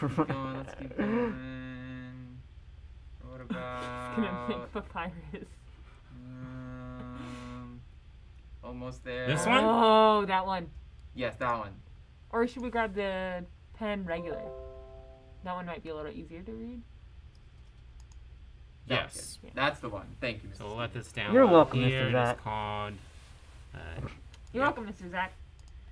Keep going, let's keep going. gonna pick papyrus. Almost there. This one? Oh, that one. Yes, that one. Or should we grab the pen regular? That one might be a little easier to read. That's Yes. good. That's the one. Thank you, Mr. So we'll let this down. You're welcome, here. Mr. It Zach. is called. You're Yeah. welcome, Mr. Zach.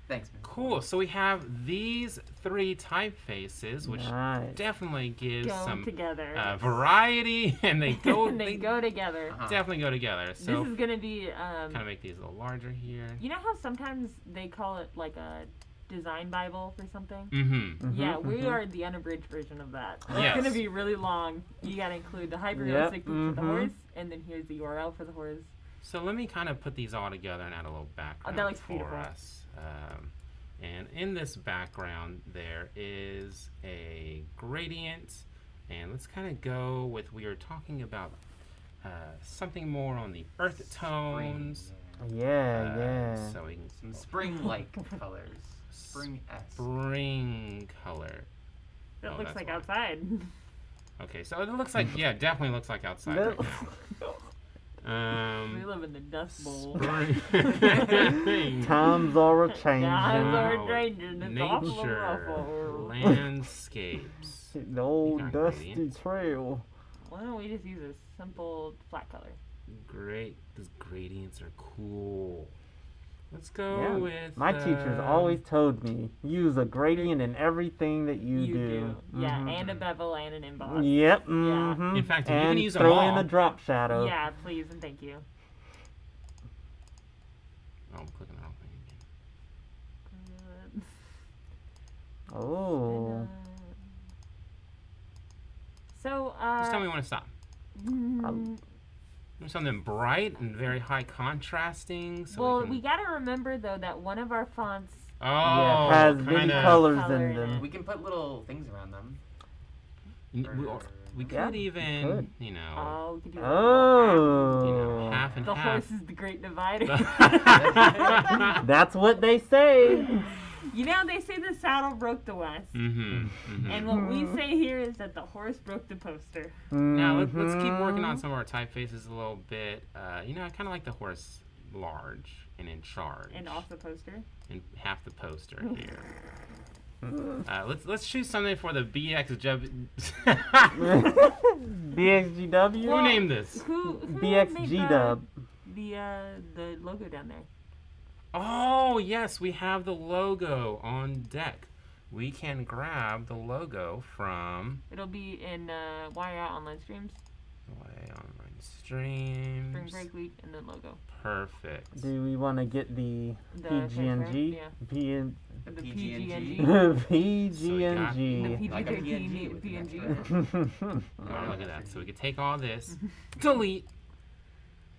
Thanks, man. Cool. So we have these 3 typefaces, which Nice. definitely gives Go some together. variety, and they go. And they go together. Uh-huh. definitely go together. So This is gonna be kind of make these a little larger here. you know how sometimes they call it like a design bible for something? Mm-hmm. Yeah, we are the unabridged version of that. It's Yes. gonna be really long. You gotta include the hyperrealistic picture of the mhm. horse, and then here's the URL for the horse. So let me kind of put these all together and add a little background looks for beautiful. us. And in this background, there is a gradient, and let's kind of go with, we were talking about something more on the earth tones. Yeah. So we can Some spring-like colors. Spring-esque. spring color. It Oh, looks that's like why. outside. Okay, so it looks like, yeah, definitely looks like outside No. right now. We live in the Dust Bowl. Spring. Times are changing. Times are Wow. changing. It's awful Nature, awful. landscapes. The old got dusty gradients. trail. Why don't we just use a simple flat color? Great. Those gradients are cool. Let's go Yeah. with. My teachers always told me use a gradient in everything that you do. Yeah, Mhm. Mm-hmm. and a bevel and an emboss. Yep. Mm-hmm. In fact, if you and can use them throw in all- a drop shadow. Yeah, please and thank you. Oh, I'm clicking the wrong thing again. Oh. So, Just tell me when to stop. Do something bright and very high contrasting. So well, we we can. gotta remember though that one of our fonts. Oh, Yeah, has many kinda- colors Color in in them. it. We can put little things around them. We could Yeah, even, could. you know, Oh, we could do Oh. half and the half. horse is the great divider. That's what they say. You know, they say the saddle broke the West. Mm-hmm. And what we say here is that the horse broke the poster. Now let's keep working on Mhm. some of our typefaces a little bit. You know, I kind of like the horse large and in charge, And off the poster. and half the poster here. Let's choose something for the BXW. BXGW? Who named this? Who BXG made dub. the logo down there? Oh yes, we have the logo on deck. We can grab the logo from It'll be in Wire Out online streams, Way Online Streams. Spring Break Week, and then logo. Perfect. Do we want to get the The PG&G? yeah. The The PG&G. PG&G. PG&G. The Like a PNG with the PNG. Oh, look at that. So we could take all this, delete.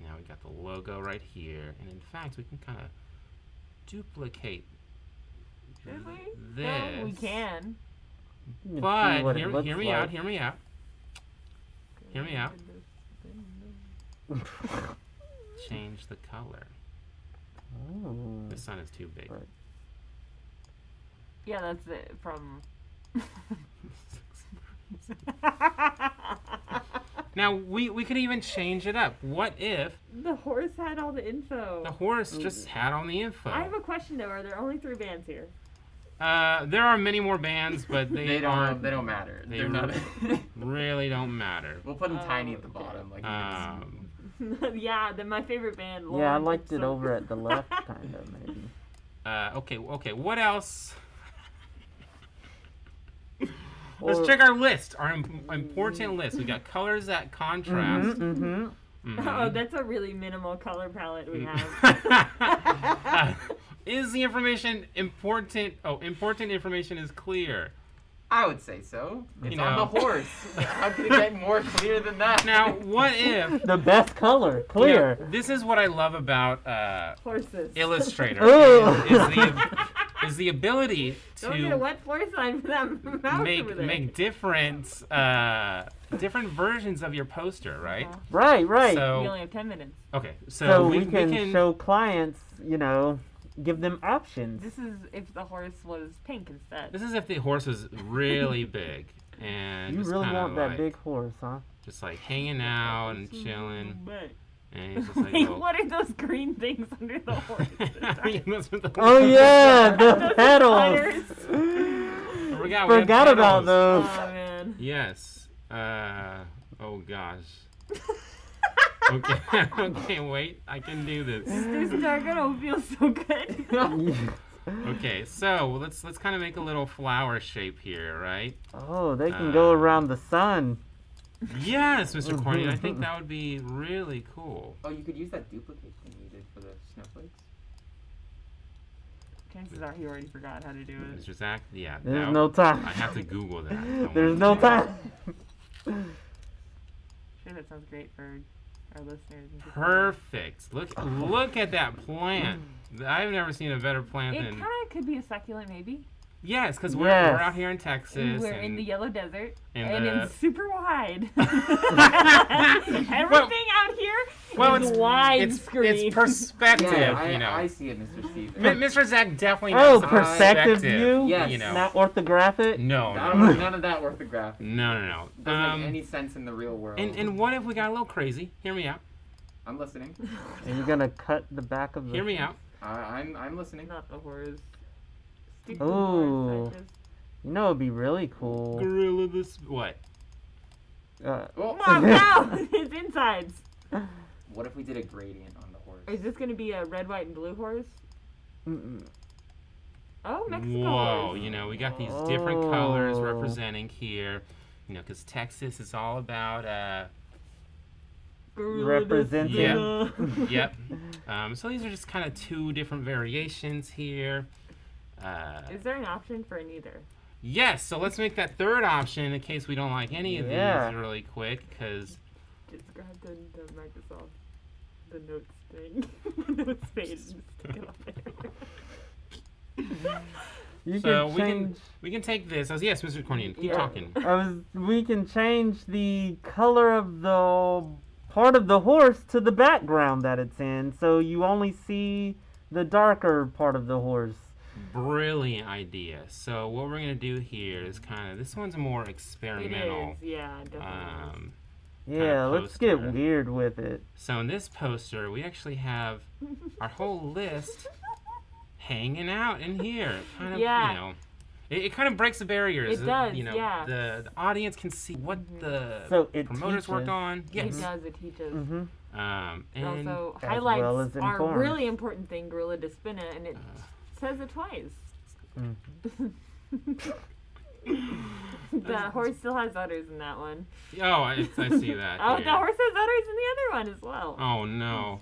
Now we got the logo right here, and in fact, we can kind of duplicate Should we? this. No, we can. But hear me out. Hear me out. Hear me out. Change the color. Oh. The sun is too big. Right. Yeah, that's it from. Now we could even change it up. What if The horse had all the info. the horse just had on the info? I have a question though. Are there only 3 bands here? There are many more bands, but They aren't. don't matter. They They're not. really don't matter. We'll put them tiny at the okay. bottom. Like you can see. Yeah, then my favorite band. Yeah, I Lord, liked it so- over at the left, kind of, maybe. Okay. What else? Let's Or- check our list. Our important list. We got colors that contrast. Mm-hmm. Oh, that's a really minimal color palette we have. Is the information important? Oh, important information is clear. I would say so. It's You on know. the horse. How could it get more clear than that? Now, what if? The best color, clear. You know, this is what I love about Horses. Illustrator. Ooh. is the ability Don't get a to wet floor sign for that mouse over there. make different versions of your poster, right? Uh-huh. Right. We So only have 10 minutes. okay, So we can show clients, give them options. This is if the horse was pink instead. This is if the horse is really big and You just really kinda want that like big horse, huh? just like hanging out and chilling. But And he's just like, wait, "Oh." what are those green things under the horse? Oh yeah, the Those pedals. tires. We had Forgot about pedals. those. Oh man. Yes. Oh gosh. Okay. Okay. Wait. I can do this. Mr. Stark, I don't feel so good. Okay. So let's kind of make a little flower shape here, right? Oh, they can go around the sun. Yes, Mr. Corny. I think that would be really cool. Oh, you could use that duplicate thing you did for the snowflakes. Chances are he already forgot how to do it. Mr. Zach. Yeah. There's that- no time. I have to Google that. Don't There's worry. no time. Sure, that sounds great for our listeners. and people. Perfect. Look at that plant. I've never seen a better plant It than. kind of could be a succulent, maybe. Yes, because we're Yes. out here in Texas. We're in and- the yellow desert, and and the- it's super wide. Everything out here is widescreen. It's perspective, Yeah, you know. I see it, Mr. Steve. Mr. Zach definitely Oh, knows perspective view? Yes. You know. Not orthographic. No, None of that orthographic. no. Doesn't make any sense in the real world. And what if we got a little crazy? Hear me out. I'm listening. Are you gonna cut the back of the? Hear me out. I'm listening. Not the horse. Stupid Ooh. horse. You know, it'd be really cool. Gorilla this. What? Oh, Mom, no! His insides. what if we did a gradient on the horse? Is this going to be a red, white, and blue horse? Oh, Mexico Whoa, horse. you know, we got these different colors Oh. representing here. You know, because Texas is all about, Representing. Yeah. Yep. So these are just kind of two different variations here. Is there an option for neither? Yes, so let's make that third option in case we don't like any of Yeah. these really quick, because Just grab the Microsoft, the notes thing, the notes page, and stick it up there. You so can change. we can take this. Yes, Mr. Cornian, keep Yeah. talking. We can change the color of the part of the horse to the background that it's in, so you only see the darker part of the horse. Brilliant idea. So what we're gonna do here is kind of, this one's more experimental. It is, yeah, definitely. Yeah, let's get poster. weird with it. So in this poster, we actually have our whole list hanging out in here. Kind of, Yeah. you know, it kind of breaks the barriers. It does, You know, yeah. the audience can see what the So it promoters worked teaches. on. It Yes. does, it teaches. Mm-hmm. And It also As highlights well as our informs. really important thing, Gorilla de Spinna, and it says it twice. The horse still has udders in that one. oh, I see that. Oh, here. the horse has udders in the other one as well. Oh no.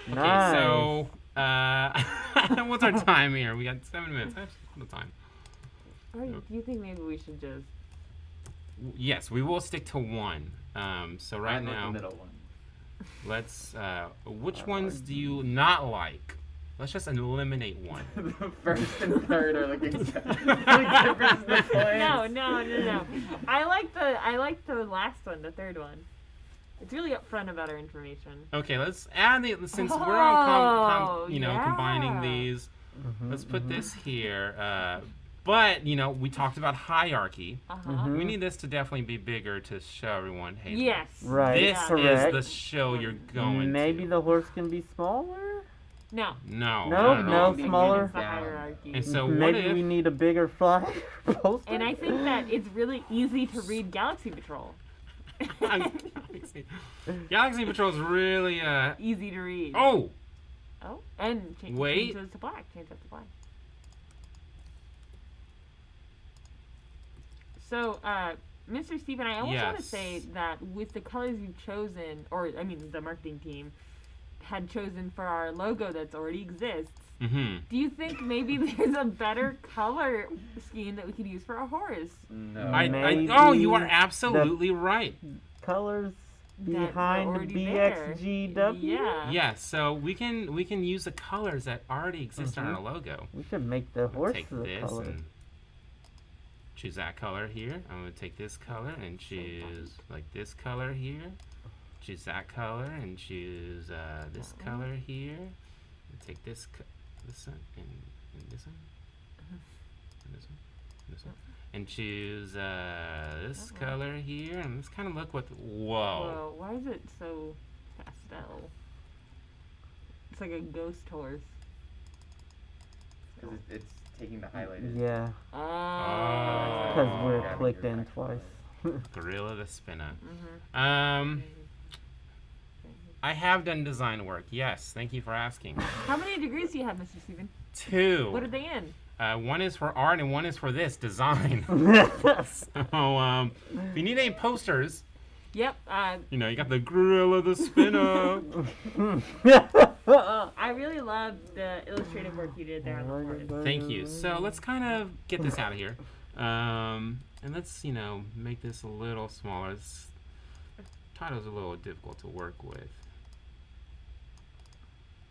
Nice. Okay, so what's our time here? We got 7 minutes. That's the time. Or do you think maybe we should just... Yes, we will stick to one. So right I like now, the middle one. let's. Which ones do you not like? Let's just eliminate one. The first and third are like exactly different as the plans. No. I like the last one, the third one. It's really upfront about our information. Okay, let's add the, since we're Oh, combining yeah. these. Let's put this here. But you know, we talked about hierarchy. Uh-huh. We need this to definitely be bigger to show everyone. Hey, Yes. Right. this correct. is the show you're going Maybe to. the horse can be smaller? No. No. No, not at no, all. Big smaller. It's the down. hierarchy. And so what Maybe if? we need a bigger fly poster. And I think that it's really easy to read Galaxy Patrol. Galaxy Patrol is really Easy to read. Oh, Oh, and change Wait. those to black. Change that to black. So, Mr. Stephen, I almost want to Yes. say that with the colors you've chosen, or I mean, the marketing team had chosen for our logo that already exists. mm-hmm. Do you think maybe there's a better color scheme that we could use for a horse? No. Oh, you are Maybe absolutely right. Colors That behind are already there. BXGW? Yeah. Yes, so we can use the colors that already exist on our logo. We should make the I'm gonna horse take the this color. and choose that color here. I'm gonna take this color and choose like this color here. Choose that color and choose this color here. And take this one and this one and this one. And choose this color here, and let's kind of look what. Whoa. Whoa, why is it so pastel? It's like a ghost horse. Because it's taking the highlighted. Yeah, Oh. because we're Yeah, clicked you're in right. twice. Gorilla the Spinner. Mhm. I have done design work. Yes, thank you for asking. How many degrees do you have, Mr. Steven? 2. What are they in? One is for art and one is for this design. So if you need any posters, Yep. you know, you got the Gorilla the Spinner. I really love the illustrative work you did there on the horse. Thank you. So let's kind of get this out of here. And let's, you know, make this a little smaller. This title's a little difficult to work with.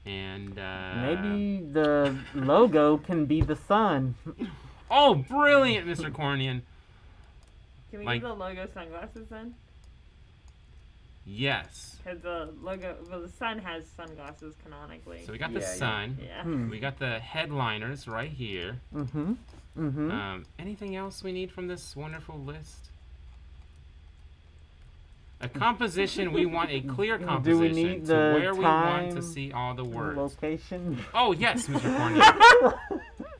And Maybe the logo can be the sun. oh, brilliant, Mr. Cornian. Can we Like- give the logo sunglasses then? Yes. Because the logo, well, the sun has sunglasses canonically. So we got the Yeah, yeah. sun. Yeah. We got the headliners right here. Mm-hmm. Mm-hmm. Anything else we need from this wonderful list? A composition, we want a clear Do composition we need to the where we want to time, see all the words. Location. Oh yes, Mr. Cornier.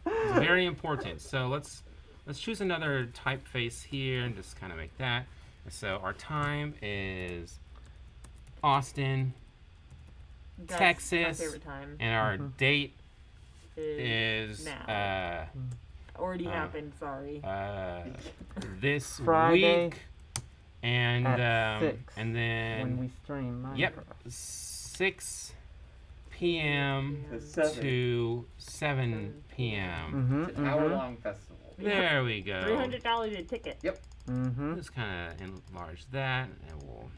It's very important. So let's choose another typeface here and just kind of make that. So our time is Austin, That's my Texas, favorite time. and our date Is is now. Already happened, sorry. this Friday week, and at 6 and then when we stream Minecraft. yep, 6 p.m. To to 7 p.m. Mm-hmm. It's an hour-long festival. There we go. $300 a ticket. Mm-hmm. Just kind of enlarge that, and we'll.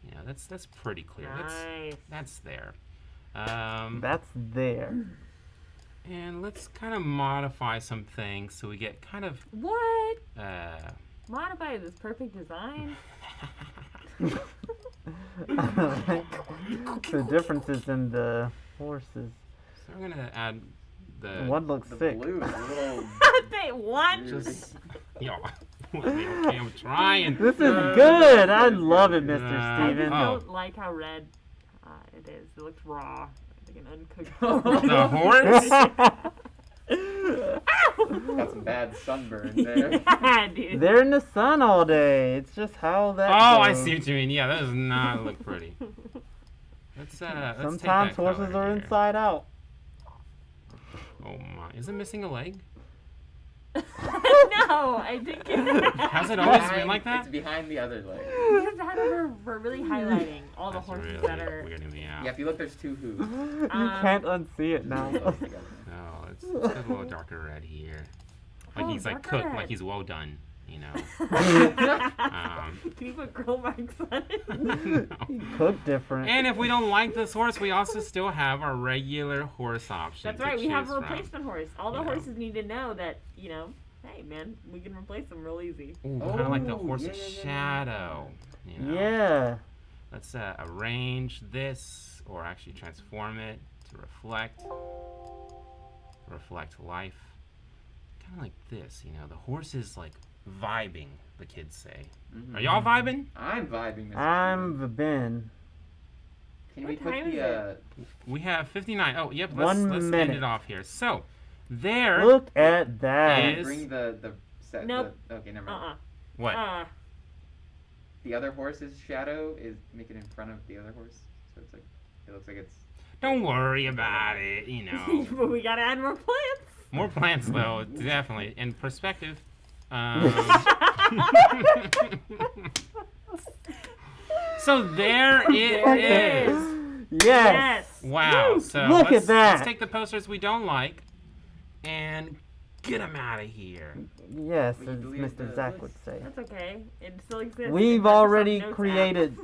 Yeah, that's pretty clear. Nice. That's there. That's there. And let's kind of modify some things so we get kind of What? Modify this perfect design? The differences in the horses. So we're gonna add the One looks The sick. blue is a little. They won? just yo. Okay, I'm trying. This is good. I love it, Mr. I I Steven. just Oh. don't like how red it is. It looks raw. Like an uncooked The horse? Got some bad sunburn there. Yeah, dude. They're in the sun all day. It's just how that Oh, I goes. see what you mean. Yeah, that does not look pretty. Let's take that Sometimes horses color are here. inside out. Oh my! Is it missing a leg? No, I think Has it always been like that? It's behind the other leg. because that we're really highlighting all the That's horses really that are. weirding me out. Yeah, if you look, there's 2 hooves. You can't unsee it now. No, it's got a little darker red here. Like Oh, he's like darker cooked, red. like he's well done. You know. Can you put grill marks on it? No. Cook different. And if we don't like this horse, we also still have our regular horse option. That's to right. We have a choose from. replacement horse. All the You know. horses need to know that hey man, we can replace them real easy. Ooh, kind of like the Oh, horse's yeah, yeah, yeah, shadow. You know? Yeah. Let's arrange this, or actually transform it to reflect life. Kind of like this, you know. The horse is like vibing, the kids say. Are y'all vibing? I'm vibing. Mr. I'm the Ben. Can we What put time is the We have 59. Oh, yep. One Let's end minute. it off here. So, there. Look at that. Is- bring the set? Nope. Okay, never mind. What? The other horse's shadow is make it in front of the other horse, so it's like it looks like it's. Don't worry about it. You know. But we gotta add more plants. More plants, though, definitely. In perspective. So there it is. Yes. Wow. So Look let's, at that. let's take the posters we don't like and get them out of here. Yes, We as deleted Mr. the Zach list. would say. That's okay. It still exists. We've Microsoft already Notes app. created.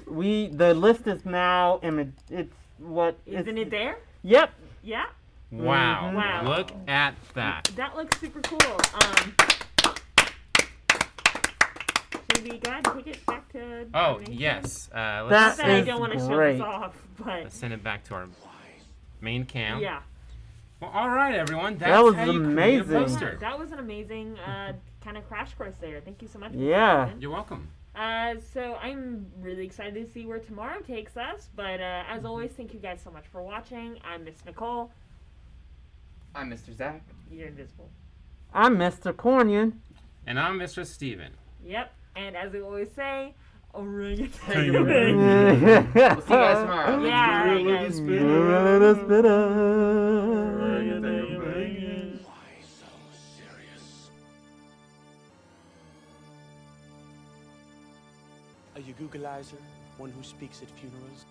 The list is now. It's what. Isn't it there? Yep. Yeah. Wow. Mhm. Wow. Look at that. That looks super cool. Should we go ahead and take it back to? Oh, donation? yes. Not Let's that I is don't want to show great. this off, but send it back to our main cam. yeah. Well, all right, everyone. That's That was how you create a amazing. poster. That was an amazing kind of crash course there. Thank you so much. Yeah. Stephen. You're welcome. So I'm really excited to see where tomorrow takes us. But as always, thank you guys so much for watching. I'm Miss Nicole. I'm Mr. Zach. You're invisible. I'm Mr. Cornian. And I'm Mr. Steven. Yep. And as we always say, orangutan. We'll see you guys tomorrow. Yeah. all right, Gorilla guys. the spinner. Gorilla the spinner. Why so serious? A Googleizer, one who speaks at funerals.